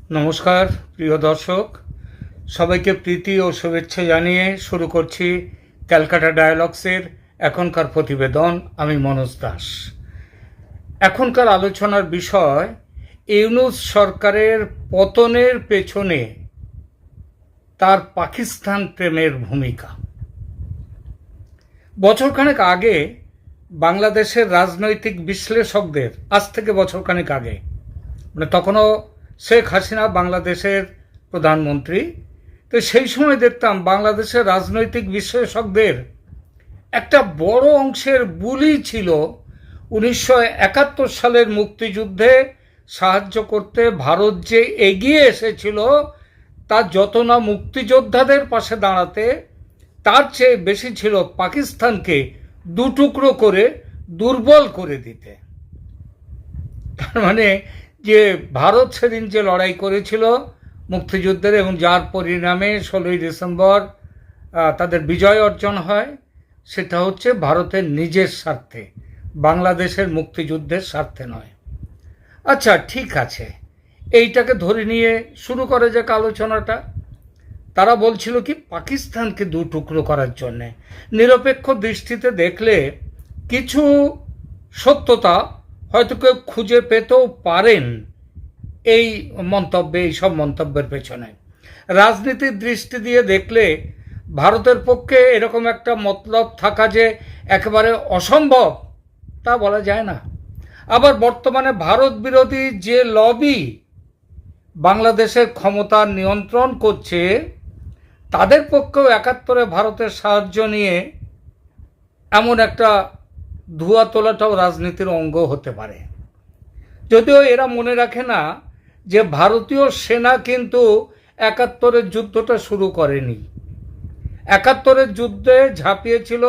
নমস্কার প্রিয় দর্শক, সবাইকে প্রীতি ও শুভেচ্ছা জানিয়ে শুরু করছি ক্যালকাটা ডায়ালগসের এখনকার প্রতিবেদন। আমি মনোজ দাস। এখনকার আলোচনার বিষয় ইউনূস সরকারের পতনের পেছনে তার পাকিস্তান প্রেমের ভূমিকা। বছরখানেক আগে বাংলাদেশের রাজনৈতিক বিশ্লেষকদের, আজ থেকে বছরখানেক আগে, তখনও শেখ হাসিনা বাংলাদেশের প্রধানমন্ত্রী, তো সেই সময় দেখতাম বাংলাদেশের রাজনৈতিক বিশ্লেষকদের একটা বড় অংশের বুলি ছিল 1971 সালের মুক্তিযুদ্ধে সাহায্য করতে ভারত যে এগিয়ে এসেছিল, তা যত না মুক্তিযোদ্ধাদের পাশে দাঁড়াতে, তার চেয়ে বেশি ছিল পাকিস্তানকে দুটুকরো করে দুর্বল করে দিতে। তার মানে যে ভারত সেদিন যে লড়াই করেছিল মুক্তিযুদ্ধের, এবং যার পরিণামে 16ই ডিসেম্বর তাদের বিজয় অর্জন হয়, সেটা হচ্ছে ভারতের নিজের স্বার্থে, বাংলাদেশের মুক্তিযুদ্ধের স্বার্থে নয়। আচ্ছা, ঠিক আছে, এইটাকে ধরে নিয়ে শুরু করে যাক আলোচনাটা। তারা বলছিল কি, পাকিস্তানকে দু টুকরো করার জন্যে। নিরপেক্ষ দৃষ্টিতে দেখলে কিছু সত্যতা হয়তো কেউ খুঁজে পেতেও পারেন এই মন্তব্যে, এইসব মন্তব্যের পেছনে। রাজনীতির দৃষ্টি দিয়ে দেখলে ভারতের পক্ষে এরকম একটা মতলব থাকা যে একেবারে অসম্ভব, তা বলা যায় না। আবার বর্তমানে ভারত বিরোধী যে লবি বাংলাদেশের ক্ষমতা নিয়ন্ত্রণ করছে, তাদের পক্ষেও 71-এ ভারতের সাহায্য নিয়ে এমন একটা ধোঁয়া তোলাটাও রাজনীতির অঙ্গ হতে পারে। যদিও এরা মনে রাখে না যে ভারতীয় সেনা কিন্তু 71-এর যুদ্ধটা শুরু করেনি। 71-এর যুদ্ধে ঝাঁপিয়েছিল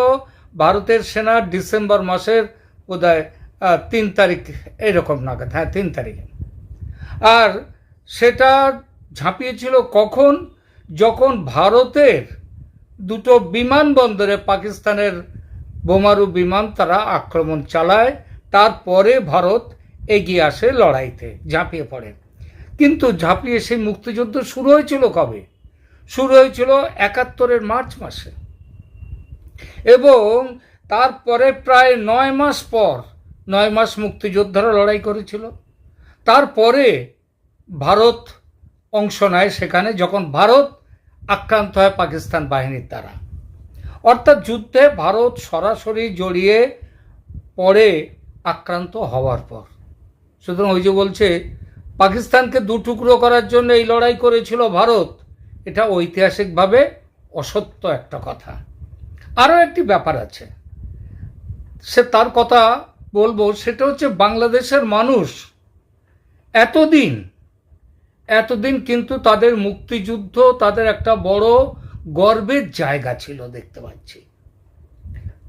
ভারতের সেনা ডিসেম্বর মাসের বোধহয় 3 তারিখ এরকম নাগাদ, 3 তারিখে। আর সেটা ঝাঁপিয়েছিল কখন? যখন ভারতের দুটো বিমানবন্দরে পাকিস্তানের বোমারু বিমান তারা আক্রমণ চালায়, তারপরে ভারত এগিয়ে আসে, লড়াইতে ঝাঁপিয়ে পড়ে। কিন্তু ঝাঁপিয়ে সেই মুক্তিযুদ্ধ শুরু হয়েছিল কবে? শুরু হয়েছিল 71-এর মার্চ মাসে, এবং তারপরে প্রায় 9 মাস পর, 9 মাস মুক্তিযোদ্ধারা লড়াই করেছিল। তারপরে ভারত অংশ নেয় সেখানে, যখন ভারত আক্রান্ত হয় পাকিস্তান বাহিনীর দ্বারা। অর্থাৎ যুদ্ধে ভারত সরাসরি জড়িয়ে পড়ে আক্রান্ত হওয়ার পর। সুতরাং ওই যে বলছে পাকিস্তানকে দুটুকরো করার জন্য এই লড়াই করেছিল ভারত, এটা ঐতিহাসিকভাবে অসত্য একটা কথা। আরও একটি ব্যাপার আছে, সে তার কথা বলবো, সেটা হচ্ছে বাংলাদেশের মানুষ এতদিন কিন্তু তাদের মুক্তিযুদ্ধ তাদের একটা বড় গর্বের জায়গা ছিল, দেখতে পাচ্ছি,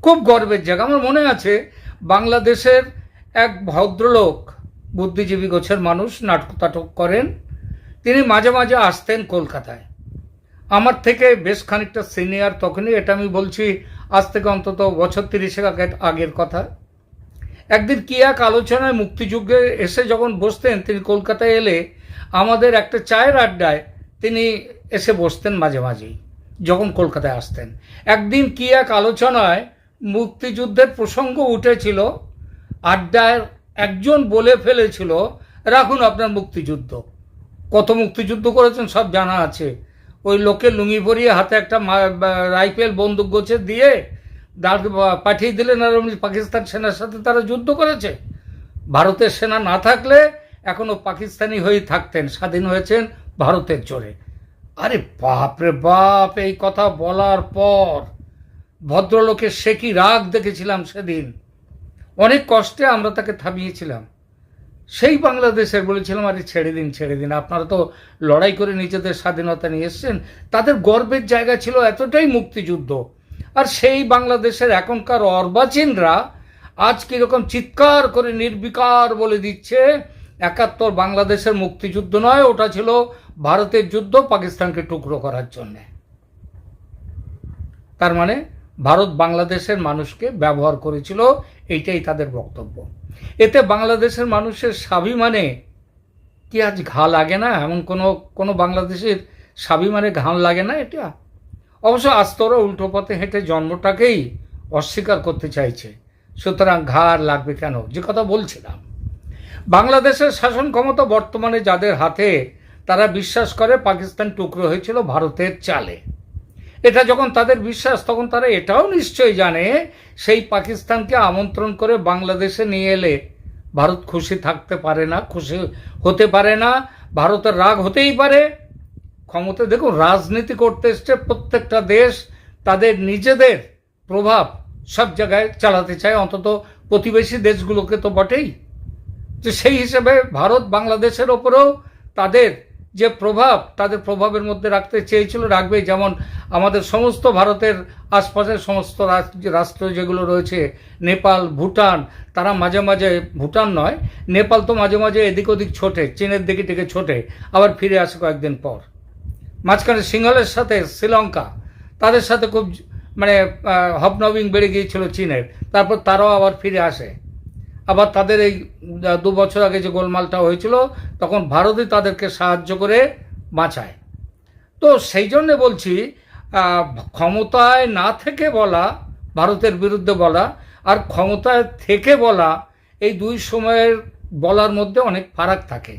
খুব গর্বের জায়গা। আমার মনে আছে বাংলাদেশের এক ভদ্রলোক, বুদ্ধিজীবী গোছের মানুষ, নাটক করেন, তিনি মাঝে মাঝে আসতেন কলকাতায়। আমার থেকে বেশ খানিকটা সিনিয়র তখনই, এটা আমি বলছি আজ থেকে অন্তত বছর 30 আগের কথা। একদিন কি এক আলোচনায় মুক্তিযুদ্ধে এসে যখন বসতেন, তিনি কলকাতায় এলে আমাদের একটা চায়ের আড্ডায় তিনি এসে বসতেন মাঝে মাঝেই, যখন কলকাতায় আসতেন। একদিন কি এক আলোচনায় মুক্তিযুদ্ধের প্রসঙ্গ উঠেছিল, আড্ডায় একজন বলে ফেলেছিল, রাখুন আপনার মুক্তিযুদ্ধ, কত মুক্তিযুদ্ধ করেছেন সব জানা আছে। ওই লোকে লুঙ্গি পরিয়ে হাতে একটা রাইফেল বন্দুক গোছে দিয়ে পাঠিয়ে দিলেন, আর পাকিস্তান সেনার সাথে তারা যুদ্ধ করেছে। ভারতের সেনা না থাকলে এখনো পাকিস্তানি হয়েই থাকতেন, স্বাধীন হয়েছেন ভারতের জোরে। আরে বাপ রে বাপ, এই কথা বলার পর ভদ্রলোকের সে কি রাগ দেখেছিলাম সেদিন। অনেক কষ্টে আমরা তাকে থামিয়েছিলাম। সেই বাংলাদেশের বলেছিলাম, আরে ছেড়ে দিন, আপনারা তো লড়াই করে নিজেদের স্বাধীনতা নিয়ে এসছেন। তাদের গর্বের জায়গা ছিল এতটাই মুক্তিযুদ্ধ। আর সেই বাংলাদেশের এখনকার অর্বাচীনরা আজ কীরকম চিৎকার করে নির্বিকার বলে দিচ্ছে, 71 বাংলাদেশের মুক্তিযুদ্ধ নয়, ওটা ছিল ভারতের যুদ্ধ পাকিস্তানকে টুকরো করার জন্যে। তার মানে ভারত বাংলাদেশের মানুষকে ব্যবহার করেছিল, এইটাই তাদের বক্তব্য। এতে বাংলাদেশের মানুষের স্বাভিমানে কি আজ ঘা লাগে না? এমন কোনো কোনো বাংলাদেশের স্বাভিমানে ঘাম লাগে না এটা? অবশ্য আজ তোরা উল্টো পথে হেঁটে জন্মটাকেই অস্বীকার করতে চাইছে, সুতরাং ঘা আর লাগবে কেন? যে কথা বলছিলাম, বাংলাদেশের শাসন ক্ষমতা বর্তমানে যাদের হাতে, তারা বিশ্বাস করে পাকিস্তান টুকরো হয়েছিল ভারতের চালে। এটা যখন তাদের বিশ্বাস, তখন তারা এটাও নিশ্চয়ই জানে সেই পাকিস্তানকে আমন্ত্রণ করে বাংলাদেশে নিয়ে এলে ভারত খুশি থাকতে পারে না, খুশি হতে পারে না, ভারতের রাগ হতেই পারে। ক্ষমতা দেখুন, রাজনীতি করতে এসছে প্রত্যেকটা দেশ তাদের নিজেদের প্রভাব সব জায়গায় চালাতে চায়, অন্তত প্রতিবেশী দেশগুলোকে তো বটেই। তো সেই হিসেবে ভারত বাংলাদেশের ওপরেও তাদের যে প্রভাব, তাদের প্রভাবের মধ্যে রাখতে চেয়েছিল, রাখবে। যেমন আমাদের সমস্ত ভারতের আশপাশের সমস্ত রাষ্ট্র যেগুলো রয়েছে, নেপাল, ভুটান, তারা মাঝে মাঝে, ভুটান নয়, নেপাল তো মাঝে মাঝে এদিক ওদিক ছোটে, চীনের দিকে টিকে ছোটে, আবার ফিরে আসে কয়েকদিন পর। মাঝখানে সিংহলের সাথে শ্রীলঙ্কা, তাদের সাথে খুব মানে হবনবিং বেড়ে গিয়েছিল চীনের, তারপর তারাও আবার ফিরে আসে। আবার তাদের এই 2 বছর আগে যে গোলমালটা হয়েছিল, তখন ভারতই তাদেরকে সাহায্য করে বাঁচায়। তো সেই জন্যে বলছি, ক্ষমতায় না থেকে বলা, ভারতের বিরুদ্ধে বলা, আর ক্ষমতায় থেকে বলা, এই দুই সময়ের বলার মধ্যে অনেক ফারাক থাকে।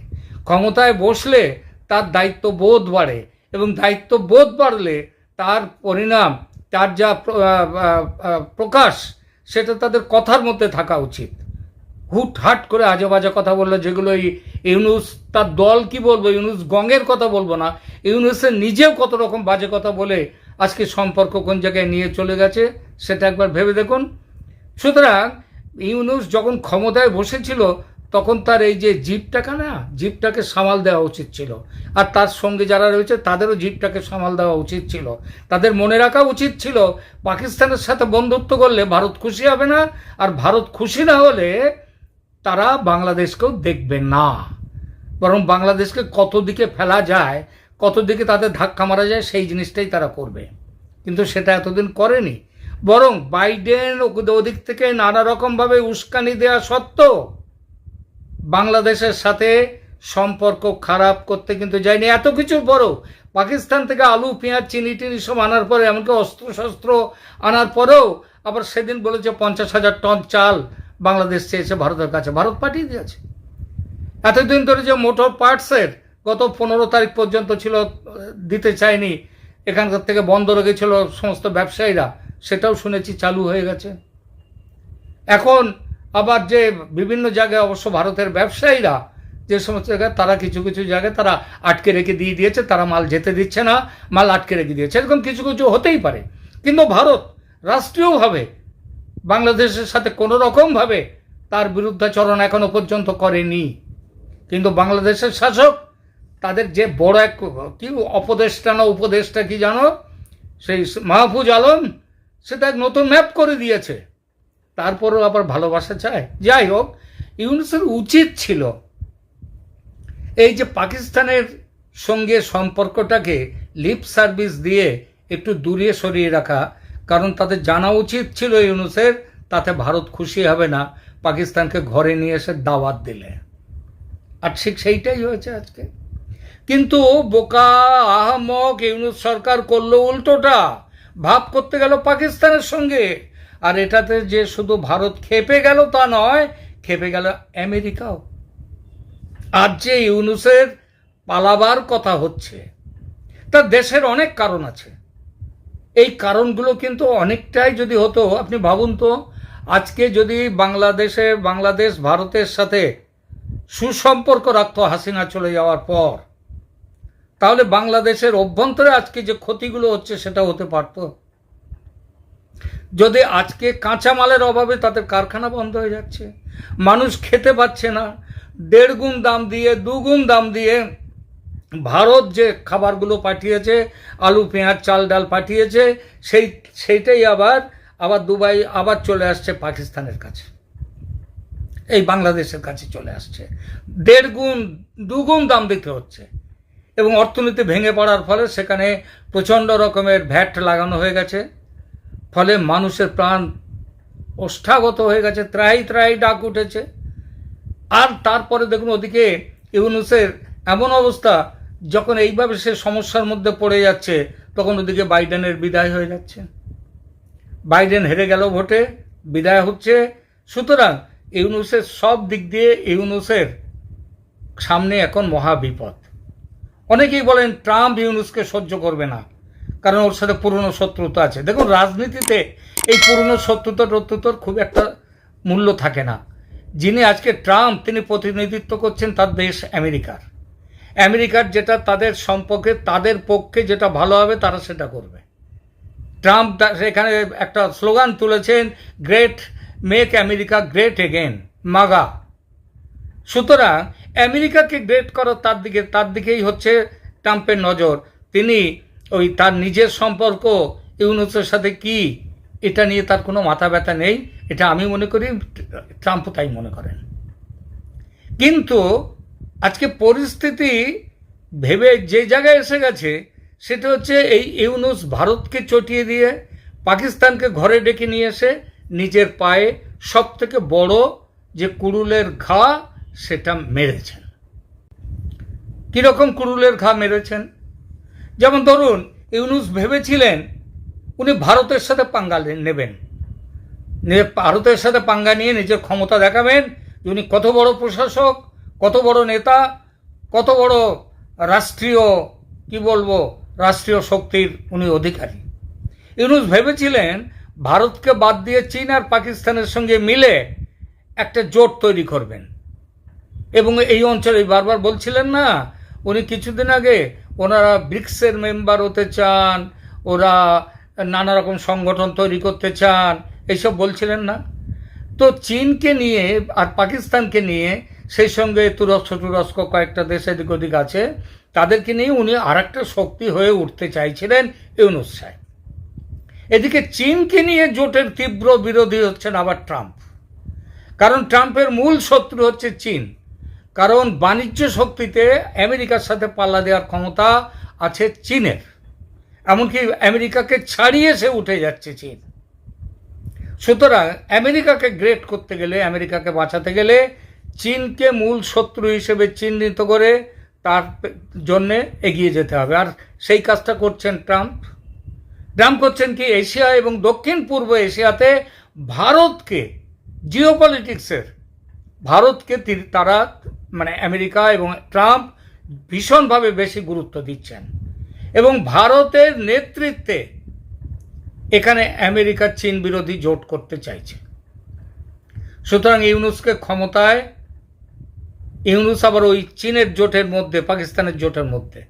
ক্ষমতায় বসলে তার দায়িত্ববোধ বাড়ে, এবং দায়িত্ববোধ বাড়লে তার পরিণাম, তার যা প্রকাশ, সেটা তাদের কথার মধ্যে থাকা উচিত। হুটহাট করে আজে বাজে কথা বললো, যেগুলো ইউনুস, তার দল কি বলবো, ইউনুস গঙের কথা বলবো না, ইউনুসের নিজেও কত রকম বাজে কথা বলে আজকে সম্পর্ক কোন জায়গায় নিয়ে চলে গেছে, সেটা একবার ভেবে দেখুন। সুতরাং ইউনুস যখন ক্ষমতায় বসেছিল, তখন তার এই যে জিপটাকে না, জিপটাকে সামাল দেওয়া উচিত ছিল, আর তার সঙ্গে যারা রয়েছে তাদেরও জিপটাকে সামাল দেওয়া উচিত ছিল। তাদের মনে রাখা উচিত ছিল, পাকিস্তানের সাথে বন্ধুত্ব করলে ভারত খুশি হবে না, আর ভারত খুশি না হলে তারা বাংলাদেশকেও দেখবে না, বরং বাংলাদেশকে কত দিকে ফেলা যায়, কত দিকে তাদের ধাক্কা মারা যায়, সেই জিনিসটাই তারা করবে। কিন্তু সেটা এতদিন করেনি, বরং বাইডেন ওদিক থেকে নানা রকমভাবে উস্কানি দেওয়া সত্ত্বেও বাংলাদেশের সাথে সম্পর্ক খারাপ করতে কিন্তু যায়নি। এত কিছুর পরেও, পাকিস্তান থেকে আলু, পেঁয়াজ, চিনি টিনি সব আনার পরে, এমনকি অস্ত্রশস্ত্র আনার পরেও আবার সেদিন বলেছে 50,000 টন চাল বাংলাদেশ চেয়েছে ভারতের কাছে, ভারত পাঠিয়ে দিয়েছে। এতদিন ধরে যে মোটর পার্টসের গত 15 তারিখ পর্যন্ত ছিল, দিতে চায়নি, এখানকার থেকে বন্ধ রেখেছিল সমস্ত ব্যবসায়ীরা, সেটাও শুনেছি চালু হয়ে গেছে। এখন আবার যে বিভিন্ন জায়গায়, অবশ্য ভারতের ব্যবসায়ীরা যে সমস্ত জায়গায়, তারা কিছু কিছু জায়গায় তারা আটকে রেখে দিয়ে দিয়েছে, তারা মাল যেতে দিচ্ছে না, মাল আটকে রেখে দিয়েছে। এরকম কিছু কিছু হতেই পারে, কিন্তু ভারত রাষ্ট্রীয়ভাবে বাংলাদেশের সাথে কোনো রকমভাবে তার বিরুদ্ধাচরণ এখনো পর্যন্ত করেনি। কিন্তু বাংলাদেশের শাসক, তাদের যে বড় এক কি উপদেষ্টা না উপদেষ্টা কি জানো, সেই মাহফুজ আলম, সেটা এক নতুন ম্যাপ করে দিয়েছে। তারপরেও আবার ভালোবাসা চায়। যাই হোক, ইউনুসের উচিত ছিল এই যে পাকিস্তানের সঙ্গে সম্পর্কটাকে লিপ সার্ভিস দিয়ে একটু দূরে সরিয়ে রাখা, কারণ তাদের জানা উচিত ছিল ইউনুসের, তাতে ভারত খুশি হবে না পাকিস্তানকে ঘরে নিয়ে এসে দাওয়াত দিলে। আর ঠিক সেইটাই হয়েছে আজকে। কিন্তু বোকা আহমক ইউনুস সরকার করলো উল্টোটা, ভাব করতে গেল পাকিস্তানের সঙ্গে। আর এটাতে যে শুধু ভারত খেপে গেল তা নয়, খেপে গেল আমেরিকাও। আজ যে ইউনুসের পালাবার কথা হচ্ছে, তার দেশের অনেক কারণ আছে। এই কারণগুলো কিন্তু অনেকটাই যদি হতো, আপনি ভাবুন তো, আজকে যদি বাংলাদেশ ভারতের সাথে সুসম্পর্ক রাখতো হাসিনা চলে যাওয়ার পর, তাহলে বাংলাদেশের অভ্যন্তরে আজকে যে ক্ষতিগুলো হচ্ছে সেটা হতে পারত। যদি আজকে কাঁচামালের অভাবে তাদের কারখানা বন্ধ হয়ে যাচ্ছে, মানুষ খেতে পাচ্ছে না, 1.5 গুণ দাম দিয়ে 2 গুণ দাম দিয়ে ভারত যে খাবারগুলো পাঠিয়েছে, আলু, পেঁয়াজ, চাল, ডাল পাঠিয়েছে, সেইটাই আবার দুবাই আবার চলে আসছে পাকিস্তানের কাছে, এই বাংলাদেশের কাছে চলে আসছে। 1.5 গুণ 2 গুণ দাম দিতে হচ্ছে, এবং অর্থনীতি ভেঙে পড়ার ফলে সেখানে প্রচণ্ড রকমের ভ্যাট লাগানো হয়ে গেছে। ফলে মানুষের প্রাণ ওষ্ঠাগত হয়ে গেছে, ত্রাহি ত্রাহি ডাক উঠেছে। আর তারপরে দেখুন, ওদিকে ইউনূসের এমন অবস্থা, যখন এইভাবে সে সমস্যার মধ্যে পড়ে যাচ্ছে, তখন ওদিকে বাইডেনের বিদায় হয়ে যাচ্ছে। বাইডেন হেরে গেল ভোটে, বিদায় হচ্ছে। সুতরাং ইউনূসের সব দিক দিয়ে ইউনূসের সামনে এখন মহা বিপদ। অনেকেই বলেন ট্রাম্প ইউনূসকে সহ্য করবে না, কারণ ওর সাথে পুরনো শত্রুতা আছে। দেখুন, রাজনীতিতে এই পুরনো শত্রুতার খুব একটা মূল্য থাকে না। যিনি আজকে ট্রাম্প, তিনি প্রতিনিধিত্ব করছেন তার দেশ আমেরিকার যেটা তাদের সম্পর্কে, তাদের পক্ষে যেটা ভালো হবে তারা সেটা করবে। ট্রাম্প এখানে একটা স্লোগান তুলেছেন, great make America great again, MAGA. সুতরাং আমেরিকাকে গ্রেট করো, তার দিকেই হচ্ছে ট্রাম্পের নজর। তিনি ওই তার নিজের সম্পর্ক ইউনূসের সাথে কি, এটা নিয়ে তার কোনো মাথা ব্যথা নেই। এটা আমি মনে করি, ট্রাম্পও তাই মনে করেন। কিন্তু আজকে পরিস্থিতি ভেবে যে জায়গায় এসে গেছে, সেটা হচ্ছে এই ইউনূস ভারতকে চটিয়ে দিয়ে পাকিস্তানকে ঘরে ডেকে নিয়ে এসে নিজের পায়ে সব থেকে বড় যে কুড়ুলের ঘা, সেটা মেরেছেন। কীরকম কুড়ুলের ঘা মেরেছেন? যেমন ধরুন, ইউনূস ভেবেছিলেন উনি ভারতের সাথে পাঙ্গা নেবেন, ভারতের সাথে পাঙ্গা নিয়ে নিজের ক্ষমতা দেখাবেন, উনি কত বড় প্রশাসক, কত বড় নেতা, কত বড় রাষ্ট্রীয় রাষ্ট্রীয় শক্তির উনি অধিকারী। ইউনূস ভেবেছিলেন ভারতকে বাদ দিয়ে চীন আর পাকিস্তানের সঙ্গে মিলে একটা জোট তৈরি করবেন, এবং এই অঞ্চলে বারবার বলছিলেন না, উনি কিছুদিন আগে ওনারা ব্রিক্সের মেম্বার হতে চান, ওরা নানা রকম সংগঠন তৈরি করতে চান, এইসব বলছিলেন না? তো চীনকে নিয়ে আর পাকিস্তানকে নিয়ে, সেই সঙ্গে তুরস্ক কয়েকটা দেশ এদিক ওদিক আছে, তাদেরকে নিয়ে উনি আর একটা শক্তি হয়ে উঠতে চাইছিলেন ইউনূস সাহেব। এদিকে চীনকে নিয়ে জোটের তীব্র বিরোধী হচ্ছেন আবার ট্রাম্প, কারণ ট্রাম্পের মূল শত্রু হচ্ছে চীন। কারণ বাণিজ্য শক্তিতে আমেরিকার সাথে পাল্লা দেওয়ার ক্ষমতা আছে চীনের, এমনকি আমেরিকাকে ছাড়িয়ে সে উঠে যাচ্ছে চীন। সুতরাং আমেরিকাকে গ্রেট করতে গেলে, আমেরিকাকে বাঁচাতে গেলে চীনকে মূল শত্রু হিসেবে চিহ্নিত করে তার জন্যে এগিয়ে যেতে হবে। আর সেই কাজটা করছেন ট্রাম্প। করছেন কি, এশিয়া এবং দক্ষিণ পূর্ব এশিয়াতে ভারতকে, জিওপলিটিক্সের ভারতকে তারা মানে আমেরিকা এবং ট্রাম্প ভীষণভাবে বেশি গুরুত্ব দিচ্ছেন, এবং ভারতের নেতৃত্বে এখানে আমেরিকা চীন বিরোধী জোট করতে চাইছে। সুতরাং ইউনূসকে ক্ষমতায়, ইউনূস আবার ওই চীনের জোটের মধ্যে, পাকিস্তানের জোটের মধ্যে,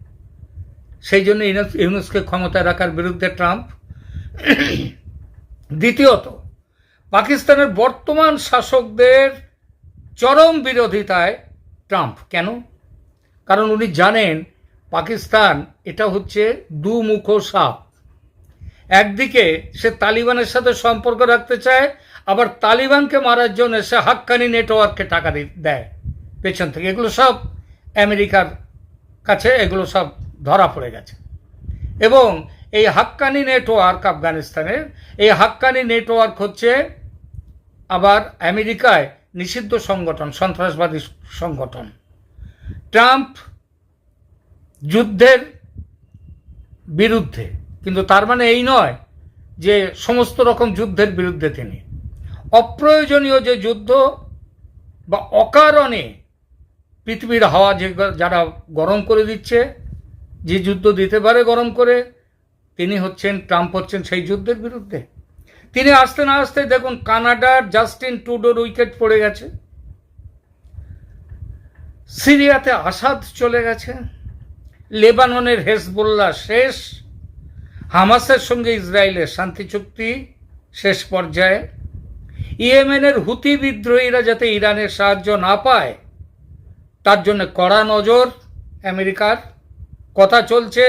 সেই জন্য ইউনূসকে ক্ষমতায় রাখার বিরুদ্ধে ট্রাম্প। দ্বিতীয়ত, পাকিস্তানের বর্তমান শাসকদের চরম বিরোধিতায় ট্রাম্প। কেন? কারণ উনি জানেন পাকিস্তান এটা হচ্ছে দুমুখো সাপ। একদিকে সে তালিবানের সাথে সম্পর্ক রাখতে চায়, আবার তালিবানকে মারার জন্য সে হাক্কানি নেটওয়ার্ককে টাকা দেয় পেছন থেকে। এগুলো সব আমেরিকার কাছে এগুলো সব ধরা পড়ে গেছে। এবং এই হাক্কানি নেটওয়ার্ক, আফগানিস্তানের এই হাক্কানি নেটওয়ার্ক হচ্ছে আবার আমেরিকায় নিষিদ্ধ সংগঠন, সন্ত্রাসবাদী সংগঠন। ট্রাম্প যুদ্ধের বিরুদ্ধে, কিন্তু তার মানে এই নয় যে সমস্ত রকম যুদ্ধের বিরুদ্ধে তিনি। অপ্রয়োজনীয় যে যুদ্ধ বা অকারণে পৃথিবীর হাওয়া যারা গরম করে দিচ্ছে, যে যুদ্ধ দিতে পারে গরম করে, ট্রাম্প হচ্ছেন সেই যুদ্ধের বিরুদ্ধে। তিনি আসতে না আসতে দেখুন কানাডার জাস্টিন ট্রুডোর উইকেট পড়ে গেছে, সিরিয়াতে আসাদ চলে গেছে, লেবাননের হেজবুল্লাহ শেষ, হামাসের সঙ্গে ইসরায়েলের শান্তি চুক্তি শেষ পর্যায়ে, ইয়েমেনের হুতি বিদ্রোহীরা যাতে ইরানের সাহায্য না পায় তার জন্য কড়া নজর আমেরিকার, কথা চলছে,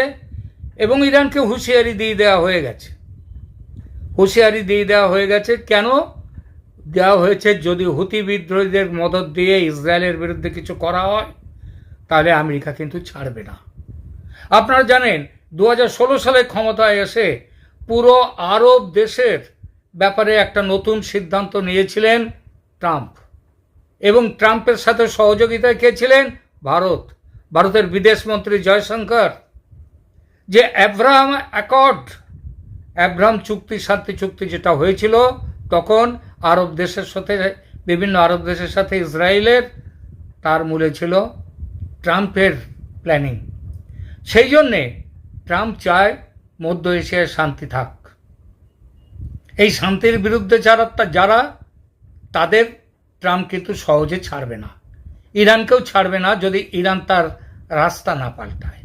এবং ইরানকে হুঁশিয়ারি দিয়ে দেওয়া হয়ে গেছে। কেন দেওয়া হয়েছে? যদি হুতি বিদ্রোহীদের মদদ দিয়ে ইসরায়েলের বিরুদ্ধে কিছু করা হয়, তাহলে আমেরিকা কিন্তু ছাড়বে না। আপনারা জানেন 2016 সালে ক্ষমতায় এসে পুরো আরব দেশের ব্যাপারে একটা নতুন সিদ্ধান্ত নিয়েছিলেন ট্রাম্প, এবং ট্রাম্পের সাথে সহযোগিতায় কে ছিলেন? ভারতের বিদেশ মন্ত্রী জয়শঙ্কর, যে অ্যাব্রাহাম চুক্তি, শান্তি চুক্তি যেটা হয়েছিল তখন বিভিন্ন আরব দেশের সাথে ইসরায়েলের, তার মূলে ছিল ট্রাম্পের প্ল্যানিং। সেই জন্যে ট্রাম্প চায় মধ্য এশিয়ায় শান্তি থাক। এই শান্তির বিরুদ্ধে যারা তাদের ট্রাম্প কিন্তু সহজে ছাড়বে না, ইরানকেও ছাড়বে না যদি ইরান তার রাস্তা না পাল্টায়।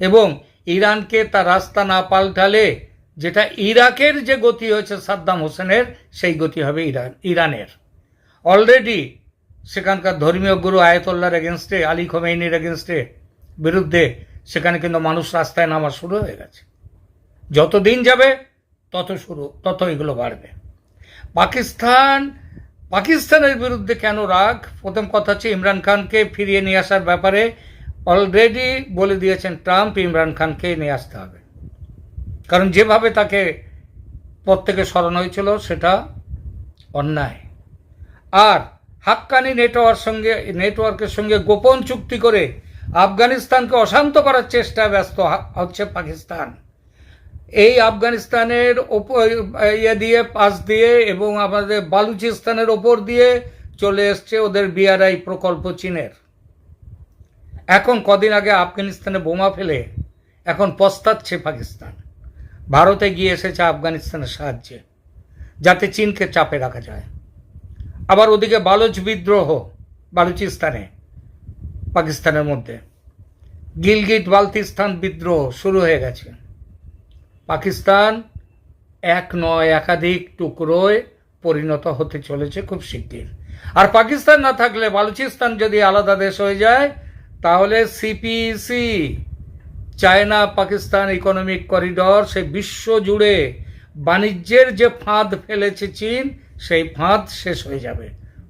এবং ইরানকে তার রাস্তা না পাল্টালে যেটা ইরাকের যে গতি হয়েছে সাদ্দাম হোসেনের, সেই গতি হবে ইরানের। অলরেডি সেখানকার ধর্মীয় গুরু আয়াতুল্লাহর এগেনস্টে, আলী খোমেইনির এগেনস্টে বিরুদ্ধে সেখানে কিন্তু মানুষ রাস্তায় নামা শুরু হয়ে গেছে। যত দিন যাবে তত এগুলো বাড়বে। পাকিস্তানের বিরুদ্ধে কেন রাগ? প্রথম কথা হচ্ছে ইমরান খানকে ফিরিয়ে নিয়ে আসার ব্যাপারে অলরেডি বলে দিয়েছেন ট্রাম্প, ইমরান খানকে নিয়ে আসতে হবে। কারণ যেভাবে তাকে পদ থেকে সরানো হয়েছিল সেটা অন্যায়। আর হাক্কানি নেটওয়ার্কের সঙ্গে গোপন চুক্তি করে আফগানিস্তানকে অশান্ত করার চেষ্টায় ব্যস্ত হচ্ছে পাকিস্তান। এই আফগানিস্তানের পাশ দিয়ে এবং আমাদের বালুচিস্তানের ওপর দিয়ে চলে এসছে ওদের বিআরআই প্রকল্প চীনের। এখন কদিন আগে আফগানিস্তানে বোমা ফেলে এখন পস্তাচ্ছে পাকিস্তান। ভারতে গিয়ে এসেছে আফগানিস্তানের সাহায্যে, যাতে চীনকে চাপে রাখা যায়। আবার ওদিকে বালুচ বিদ্রোহ বালুচিস্তানে, পাকিস্তানের মধ্যে গিলগিট বালতিস্তান বিদ্রোহ শুরু হয়ে গেছে। পাকিস্তান এক নয় একাধিক টুকরোয় পরিণত হতে চলেছে খুব শিগগির। আর পাকিস্তান না থাকলে, বালুচিস্তান যদি আলাদা দেশ হয়ে যায়, তাহলে CPC, China Pakistan economic corridor, সেই বিশ্ব জুড়ে বাণিজ্যের যে ফাঁদ ফেলেছে চীন, সেই ফাঁদ শেষ হয়ে যাবে,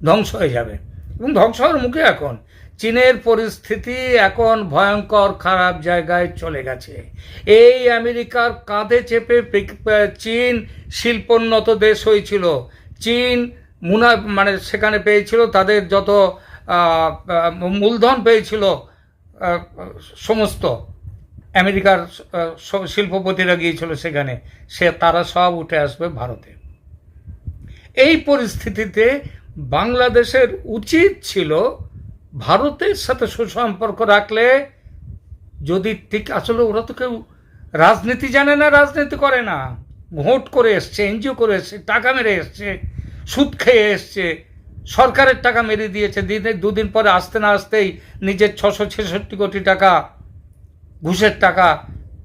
ধ্বংস হয়ে যাবে। এবং ধ্বংস হওয়ার মুখে এখন চীনের পরিস্থিতি এখন ভয়ঙ্কর খারাপ জায়গায় চলে গেছে। এই আমেরিকার কাঁধে চেপে চীন শিল্পোন্নত দেশ হয়েছিল। চীন সেখানে পেয়েছিল তাদের যত মূলধন পেয়েছিল, সমস্ত আমেরিকার শিল্পপতিরা গিয়েছিল সেখানে, তারা সব উঠে আসবে ভারতে। এই পরিস্থিতিতে বাংলাদেশের উচিত ছিল ভারতের সাথে সুসম্পর্ক রাখলে, যদি ঠিক, আসলে ওরা তো কেউ রাজনীতি জানে না, রাজনীতি করে না, ভোট করে এসছে, এনজিও করে এসছে, টাকা মেরে এসছে, সুদ খেয়ে এসছে, সরকারের টাকা মেরে দিয়েছে। দুদিন পরে আসতে না আসতেই নিজের 666 কোটি টাকা ঘুষের টাকা,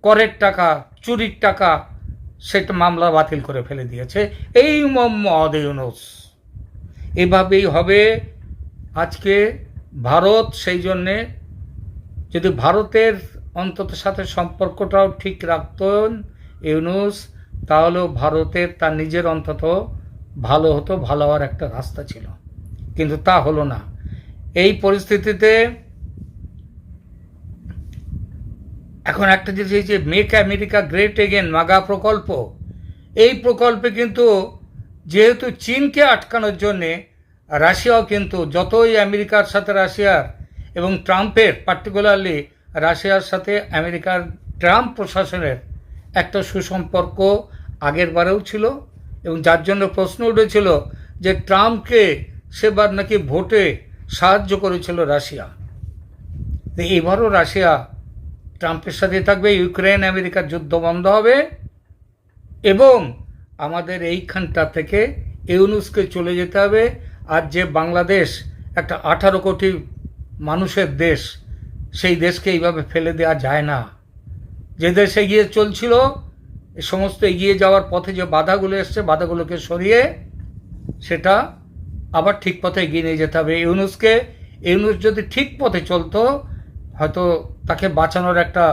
করের টাকা, চুরির টাকা, সেটা মামলা বাতিল করে ফেলে দিয়েছে এই মোহাম্মদ ইউনূস। এভাবেই হবে আজকে ভারত। সেই জন্যে যদি ভারতের অন্তত সাথে সম্পর্কটাও ঠিক রাখতেন ইউনূস, তাহলেও ভারতের তার নিজের অন্তত ভালো হতো, ভালো হওয়ার একটা রাস্তা ছিল, কিন্তু তা হলো না। এই পরিস্থিতিতে এখন একটা জিনিস, এই যে মেক আমেরিকা গ্রেট এগেন মাগা প্রকল্প, এই প্রকল্পে কিন্তু যেহেতু চীনকে আটকানোর জন্যে রাশিয়াও কিন্তু, যতই আমেরিকার সাথে রাশিয়ার এবং ট্রাম্পের, পার্টিকুলারলি রাশিয়ার সাথে আমেরিকার ট্রাম্প প্রশাসনের একটা সুসম্পর্ক আগের বারেও ছিল, এবং যার জন্য প্রশ্ন উঠেছিল যে ট্রাম্পকে সেবার নাকি ভোটে সাহায্য করেছিল রাশিয়া। এবারও রাশিয়া ট্রাম্পের সাথে থাকবে, ইউক্রেন আমেরিকার যুদ্ধ বন্ধ হবে, এবং আমাদের এইখানটা থেকে ইউনূসকে চলে যেতে হবে। আর যে বাংলাদেশ একটা 18 কোটি মানুষের দেশ, সেই দেশকে এইভাবে ফেলে দেওয়া যায় না। যে দেশ এগিয়ে চলছিল, এই সমস্ত এগিয়ে যাওয়ার পথে যে বাধাগুলো এসছে, বাধাগুলোকে সরিয়ে সেটা আবার ঠিক পথে এগিয়ে নিয়ে যেতে হবে ইউনূসকে। ইউনূস যদি ঠিক পথে চলতো, হয়তো তাকে বাঁচানোর একটা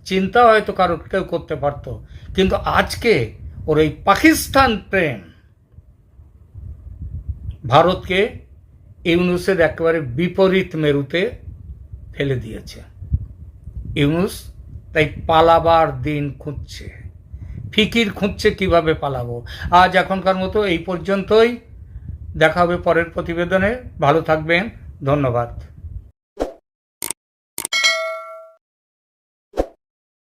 চিন্তা হয়তো কেউ করতে পারতো। কিন্তু আজকে ওর এই পাকিস্তান প্রেম ভারতকে ইউনূসের একেবারে বিপরীত মেরুতে ফেলে দিয়েছে। ইউনূস তাই পালাবার দিন খুঁজছে, ফিকির খুঁজছে কিভাবে পালাবো। আজ এখনকার মতো এই পর্যন্তই, দেখা হবে পরের প্রতিবেদনে। ভালো থাকবেন, ধন্যবাদ।